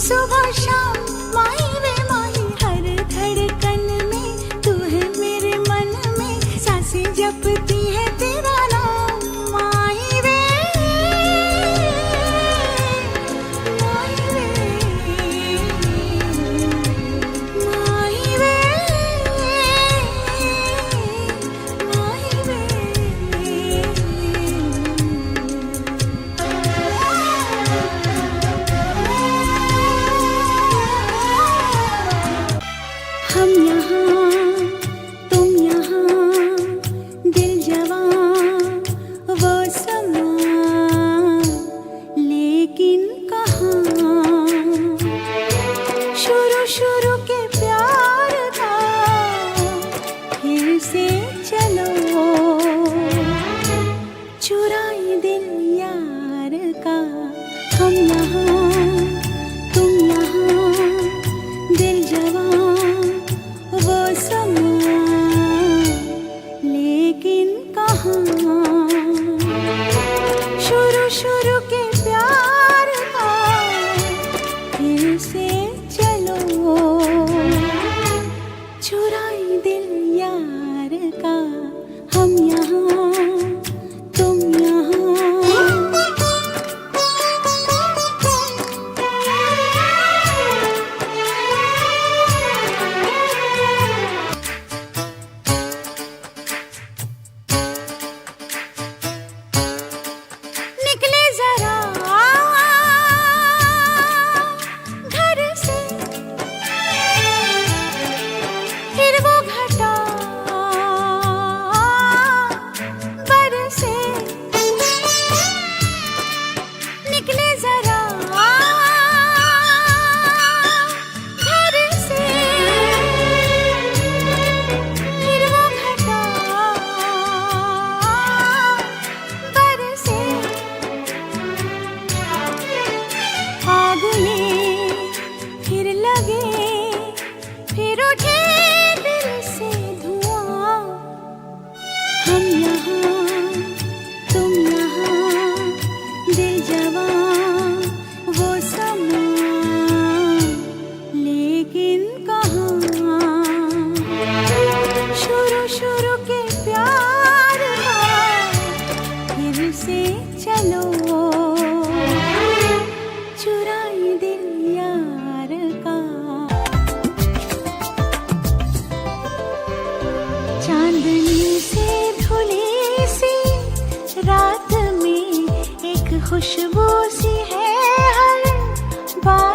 सुबह शाम माही वे माही, हर धड़कन में तू है मेरे मन में, सांसें जपती है तेरा नाम माही वे, माही वे, माही वे, माही वे। हम यहाँ तुम यहाँ, दिल जवां वो समा, लेकिन कहाँ शुरू शुरू के प्यार था, फिर से चलो चुराए दिल यार का। हम यहाँ तुम यहाँ, दिल जवां वो समा, लेकिन कहाँ शुरू शुरू के प्यार का, फिर से चलो चुराए दिल यार का। हम यहाँ तुम यहाँ, निकले जरा घर से, फिर वो घटा बरसे, निकले जरा घर से, फिर वो घटा बरसे, आग में फिर लगे, फिर उठे दिल से धुआं। हम यहाँ तुम यहाँ, दिल जवां वो समा, लेकिन कहाँ शुरू शुरू के प्यार का, फिर से चलो चुराए दिल यार का। चांदनी से धुली सी रात में एक खुशबू सी है हर बात